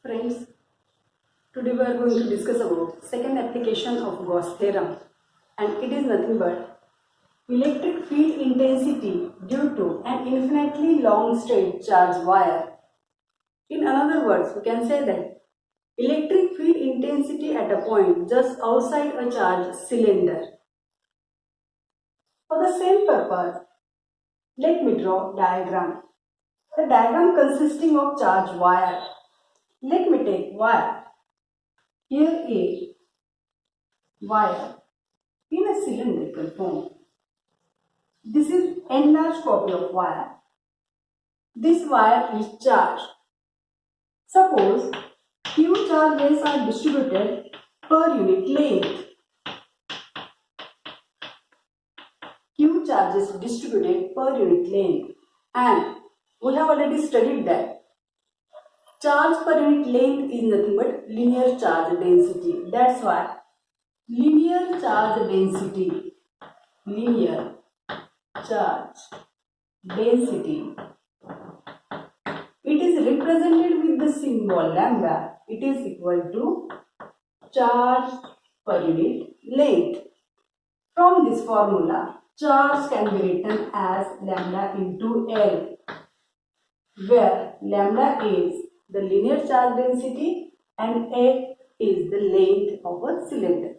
Friends, today we are going to discuss about second application of Gauss theorem, and it is nothing but electric field intensity due to an infinitely long straight charge wire. In other words, we can say that electric field intensity at a point just outside a charged cylinder. For the same purpose, let me draw diagram. The diagram consisting of charged wire. Let me take wire. Here a wire in a cylindrical form. This is enlarged copy of wire. This wire is charged. Suppose Q charges are distributed per unit length. Q charges distributed per unit length, and we have already studied that charge per unit length is nothing but linear charge density. That's why linear charge density, linear charge density, it is represented with the symbol lambda. It is equal to charge per unit length. From this formula, charge can be written as lambda into L, where lambda is the linear charge density and L is the length of a cylinder.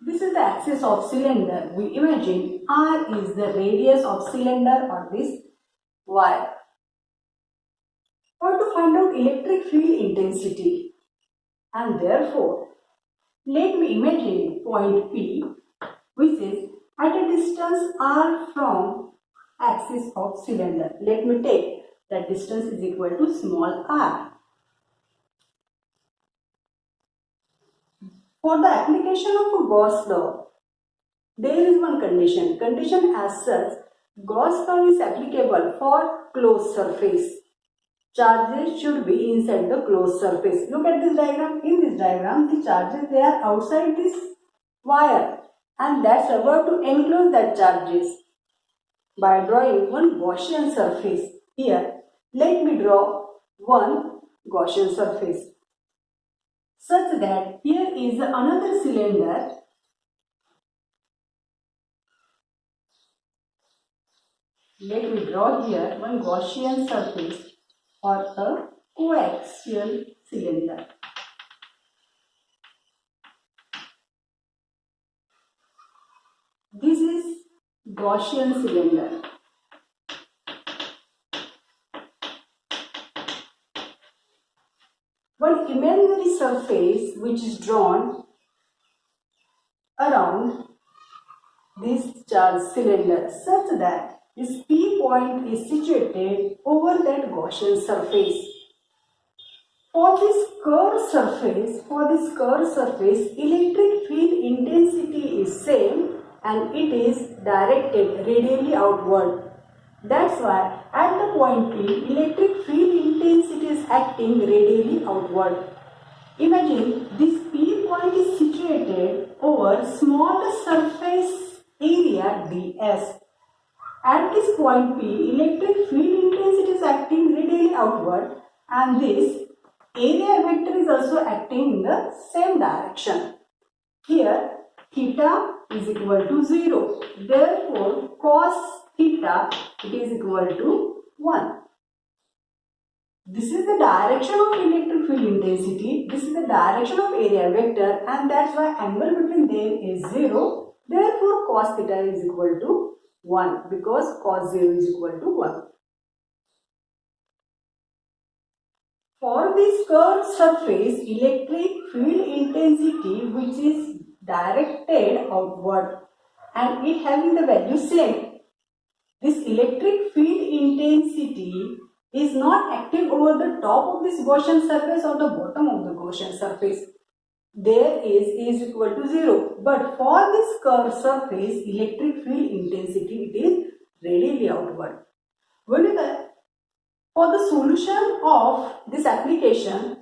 This is the axis of cylinder. We imagine R is the radius of cylinder or this wire. Or to find out electric field intensity, and therefore let me imagine point P, which is at a distance R from axis of cylinder. Let me take that distance is equal to small r. For the application of a Gauss law, there is one condition. Condition as such, Gauss law is applicable for closed surface. Charges should be inside the closed surface. Look at this diagram. In this diagram, the charges, they are outside this wire, and that's about to enclose that charges by drawing one Gaussian surface. Here, let me draw one Gaussian surface such that here is another cylinder. Let me draw here one Gaussian surface or a coaxial cylinder. This is Gaussian cylinder. One imaginary surface which is drawn around this charged cylinder such that this P point is situated over that Gaussian surface. For this curved surface, electric field intensity is same and it is directed radially outward. That's why at the point P, electric field intensity is acting radially outward. Imagine this P point is situated over small surface area ds. At this point P, electric field intensity is acting radially outward, and this area vector is also acting in the same direction. Here, theta is equal to 0. Therefore, cos theta, it is equal to 1. This is the direction of electric field intensity. This is the direction of area vector, and that's why angle between them is 0. Therefore, cos theta is equal to 1, because cos 0 is equal to 1. For this curved surface, electric field intensity which is directed outward and it having the value same, this electric field intensity is not active over the top of this Gaussian surface or the bottom of the Gaussian surface. There is equal to 0. But for this curved surface, electric field intensity, it is radially outward. For the solution of this application,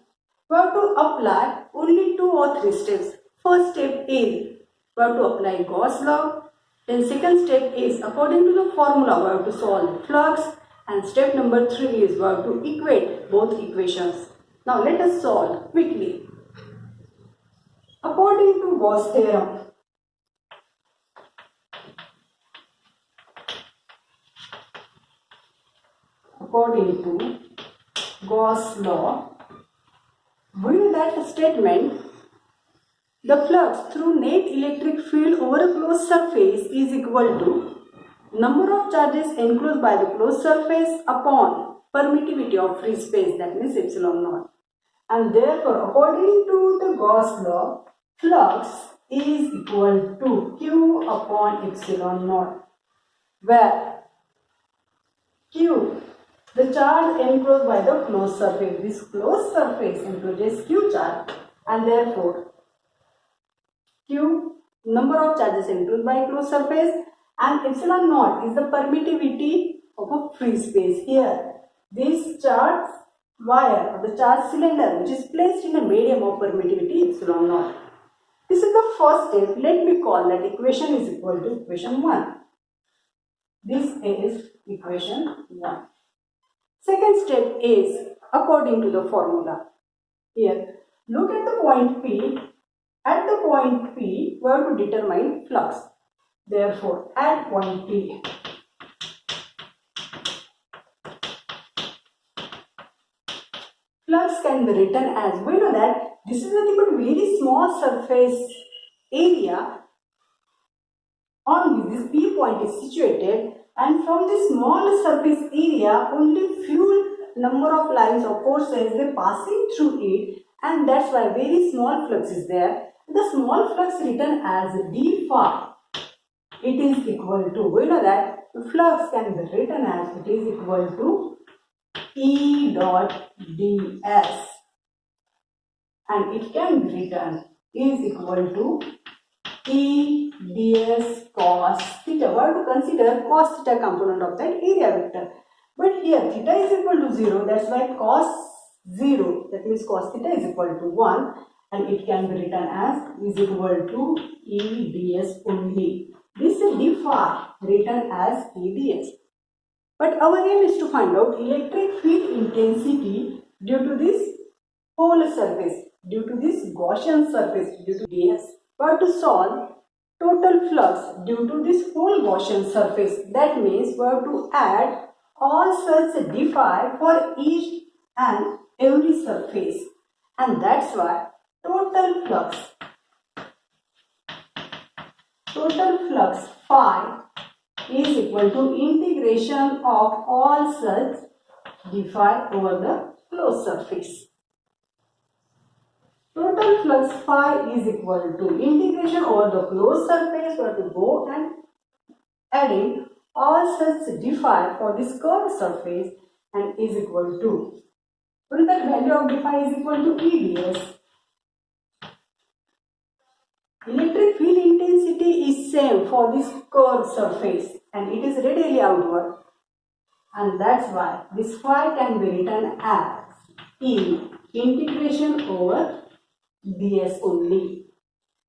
we have to apply only 2 or 3 steps. First step is we have to apply Gauss law. Then second step is according to the formula we have to solve the flux. And step number 3 is we have to equate both equations. Now let us solve quickly. According to Gauss theorem, according to Gauss law, we know that the statement the flux through net electric field over a closed surface is equal to number of charges enclosed by the closed surface upon permittivity of free space, that means epsilon naught. And therefore, according to the Gauss law, flux is equal to Q upon epsilon naught, where Q, the charge enclosed by the closed surface. This closed surface encloses Q charge, and therefore Q, number of charges enclosed by closed surface, and epsilon naught is the permittivity of a free space. Here, this charge wire or the charge cylinder which is placed in a medium of permittivity epsilon naught. This is the first step. Let me call that equation is equal to equation 1. This is equation 1. Second step is according to the formula. Here, look at the point P. At the point P, we have to determine flux. Therefore, at point P, flux can be written as, we know that this is nothing but very small surface area on which this P point is situated, and from this small surface area only few number of lines or forces they passing through it, and that's why very small flux is there. The small flux written as d phi, it is equal to, we know that the flux can be written as it is equal to E dot ds, and it can be written is equal to E ds cos theta. We have to consider cos theta component of that area vector. But here theta is equal to 0, that's why cos 0, that means cos theta is equal to 1, and it can be written as is equal to E ds only. This is d phi written as E ds. But our aim is to find out electric field intensity due to this whole surface, due to this Gaussian surface, due to ds. We have to solve total flux due to this whole Gaussian surface. That means we have to add all such d phi for each and every surface, and that's why total flux phi is equal to integration of all such d phi over the closed surface. Total flux phi is equal to integration over the closed surface. We have to go and adding all such d phi for this curved surface, and is equal to, well, that value of d phi is equal to E ds. Electric field intensity is same for this curved surface, and it is radially outward, and that's why this phi can be written as E integration over ds only.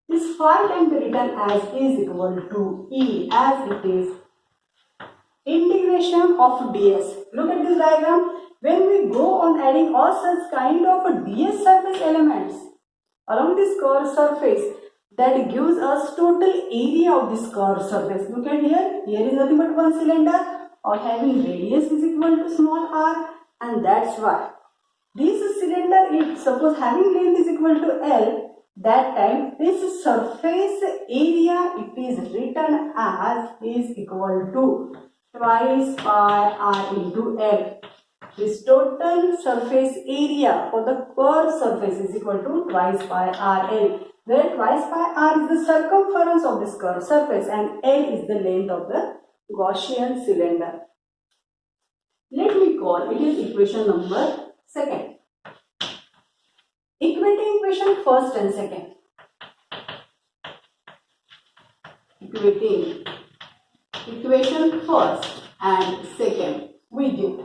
This phi can be written as is equal to E as it is integration of ds. Look at this diagram. When we go on adding all such kind of ds surface elements along this curved surface, that gives us total area of this curved surface. Look at here. Here is nothing but one cylinder or having radius is equal to small r, and that's why this cylinder, if suppose having length is equal to L, that time this surface area it is written as is equal to twice pi r into L. This total surface area for the curved surface is equal to twice pi r L, where twice pi r is the circumference of this curved surface and L is the length of the Gaussian cylinder. Let me call it is equation number 2nd. Equating equation first and second. Equating equation first and second, we get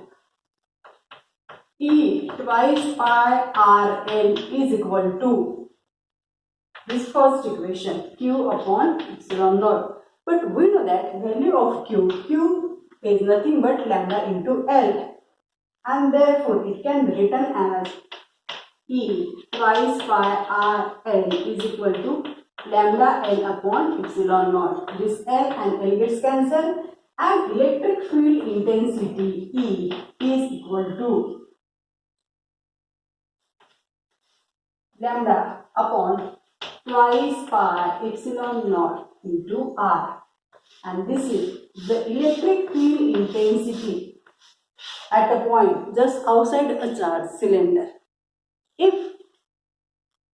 E twice pi r L is equal to this first equation Q upon epsilon naught. But we know that value of Q is nothing but lambda into L, and therefore it can be written as E twice pi R L is equal to lambda L upon epsilon naught. This L and L gets cancelled, and electric field intensity E is equal to lambda upon twice pi epsilon naught into R, and this is the electric field intensity at a point just outside a charged cylinder. If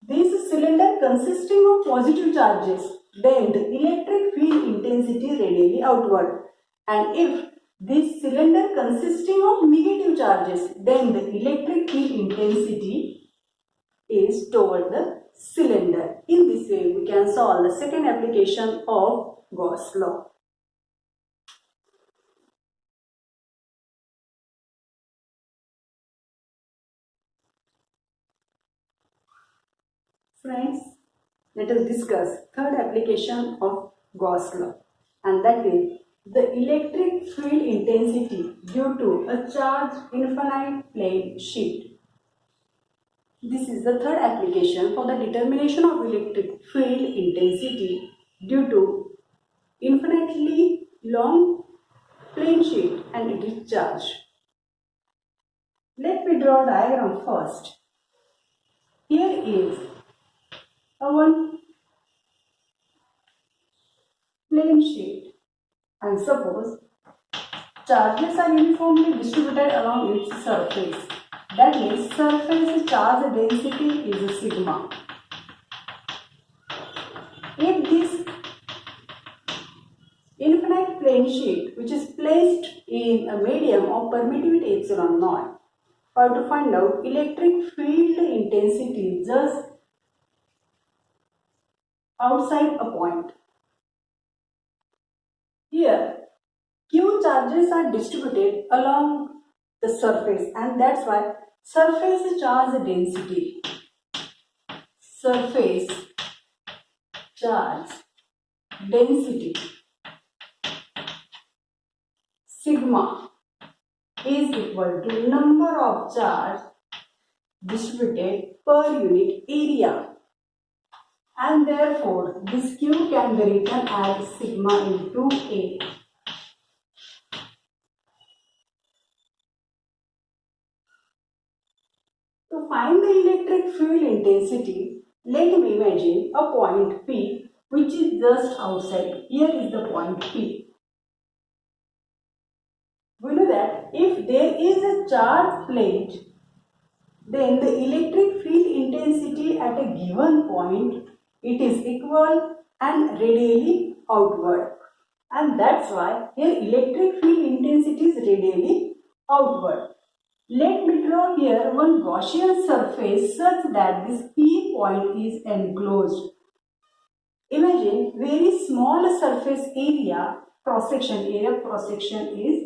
this cylinder consisting of positive charges, then the electric field intensity radially outward, and if this cylinder consisting of negative charges, then the electric field intensity is toward the cylinder. In this way, we can solve the second application of Gauss law. Friends, let us discuss third application of Gauss law, and that is the electric field intensity due to a charged infinite plane sheet. This is the third application for the determination of electric field intensity due to infinitely long plane sheet and it is charged. Let me draw a diagram first. Here is a one plane sheet, and suppose charges are uniformly distributed along its surface. That means surface charge density is a sigma. If this infinite plane sheet which is placed in a medium of permittivity epsilon naught, or to find out electric field intensity just outside a point. Here Q charges are distributed along the surface, and that's why surface charge density sigma is equal to number of charge distributed per unit area, and therefore this Q can be written as sigma into A. To find the electric field intensity, let me imagine a point P which is just outside. Here is the point P. We know that if there is a charge plate, then the electric field intensity at a given point, it is equal and radially outward. And that's why here electric field intensity is radially outward. Let me draw here one Gaussian surface such that this P point is enclosed. Imagine very small surface area, cross-section is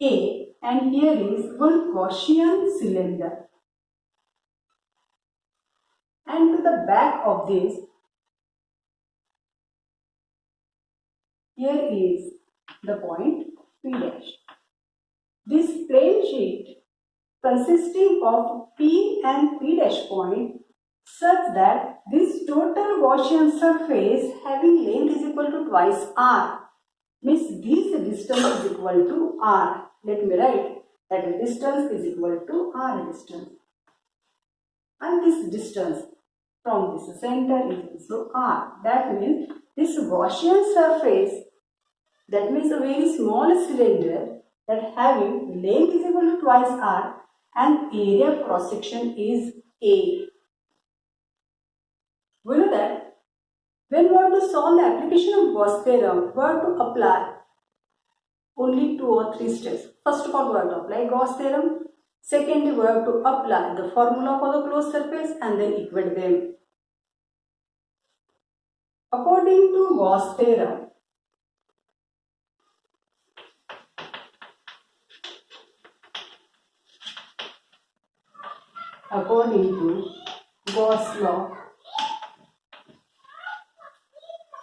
A, and here is one Gaussian cylinder. And to the back of this, here is the point P dash. This plane sheet consisting of P and P dash point such that this total Gaussian surface having length is equal to twice R, means this distance is equal to R. Let me write that the distance is equal to R distance, and this distance from this center is also R. That means this Gaussian surface, that means a very small cylinder that having length is equal to twice R and area cross section is A. We know that when we have to solve the application of Gauss theorem, we have to apply only 2 or 3 steps. First of all, we have to apply Gauss theorem. Secondly, we have to apply the formula for the closed surface and then equate them. According to Gauss theorem, Gauss law,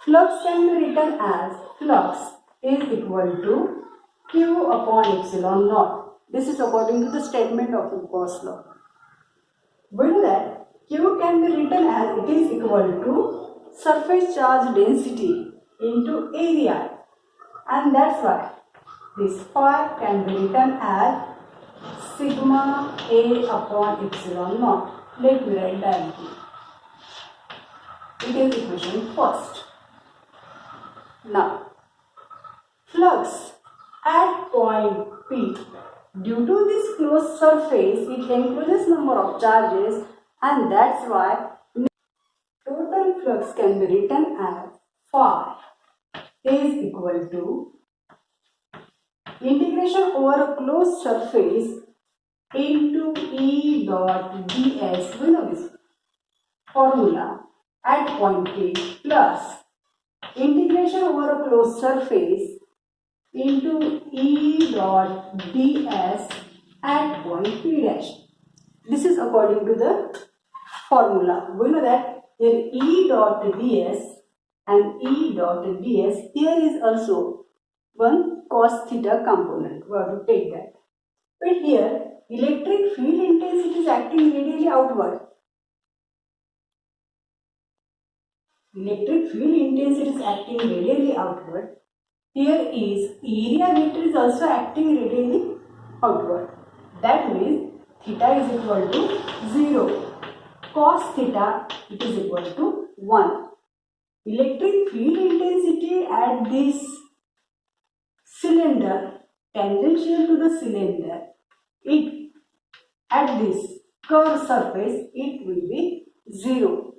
flux can be written as flux is equal to Q upon epsilon naught. This is according to the statement of Gauss law. We know that Q can be written as it is equal to surface charge density into area, and that's why this phi can be written as sigma A upon epsilon naught. Let me write directly. It is equation first. Now, flux at point P, due to this closed surface, it encloses number of charges, and that's why total flux can be written as phi is equal to integration over a closed surface into E dot ds. We know this formula at point P plus integration over a closed surface into E dot ds at point P dash. This is according to the formula. We know that here E dot ds and E dot ds, here is also one cos theta component. We have to take that. But here electric field intensity is acting radially outward. Electric field intensity is acting radially outward. Here is area vector is also acting radially outward. That means theta is equal to 0. Cos theta, it is equal to 1. Electric field intensity at this cylinder, tangential to the cylinder, it at this curved surface, it will be 0.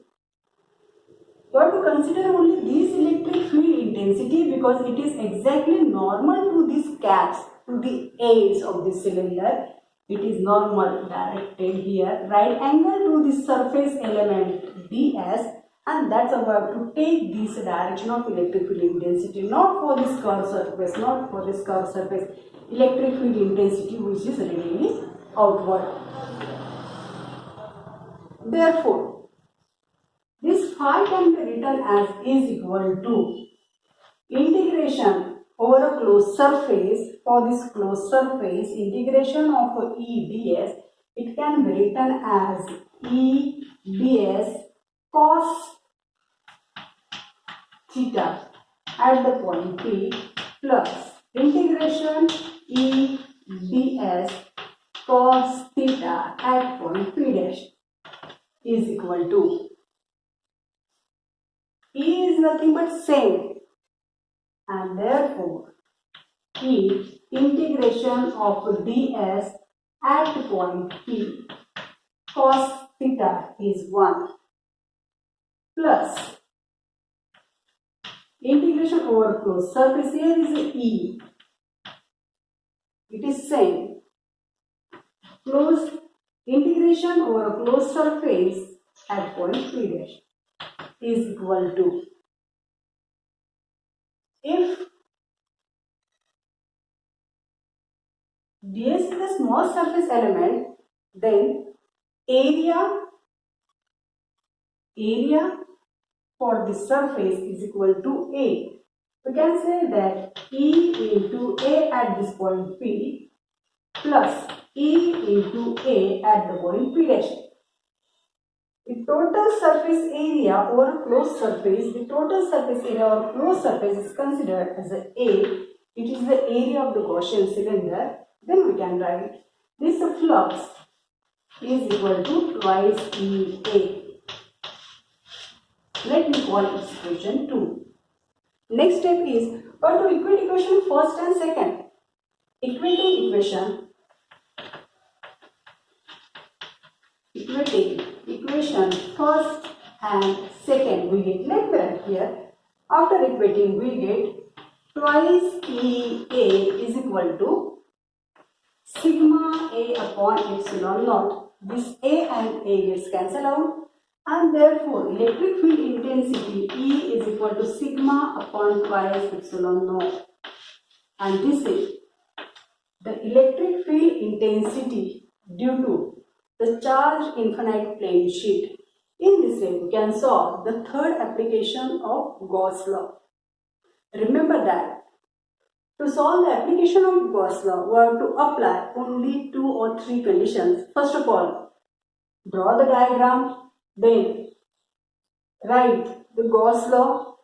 You have to consider only this electric field intensity because it is exactly normal to these caps, to the ends of the cylinder. It is normal directed here, right angle to the surface element ds, and that's how we have to take this direction of electric field intensity, not for this curved surface, not for this curved surface, electric field intensity which is radially outward. Therefore, this phi can be written as is equal to integration over a closed surface. For this closed surface, integration of E ds, it can be written as E ds cos theta at the point P plus integration E ds cos theta at point P dash is equal to E is nothing but same, and therefore E integration of ds at point P cos theta is 1 plus integration over closed surface, here is a E, it is same, closed integration over a closed surface at point P dash is equal to, if ds is a small surface element, then area for the surface is equal to A. We can say that E into A at this point P plus E into A at the point P dash. The total surface area over a closed surface, the total surface area over a closed surface is considered as a A. It is the area of the Gaussian cylinder. Then we can write this flux is equal to twice EA. Let me call it equation 2. Next step is what to equate equation first and second. Equating equation first and second we get, let me write here, after equating we get twice EA is equal to sigma A upon epsilon naught. This A and A gets cancelled out, and therefore electric field intensity E is equal to sigma upon twice epsilon naught, and this is the electric field intensity due to the charged infinite plane sheet. In this way we can solve the third application of Gauss law. Remember that To solve the application of Gauss law, we have to apply only 2 or 3 conditions. First of all, draw the diagram, then write the Gauss law,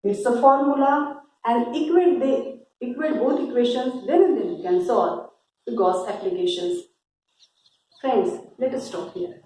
its a formula, and equate both equations, then you can solve the Gauss applications. Friends, let us stop here.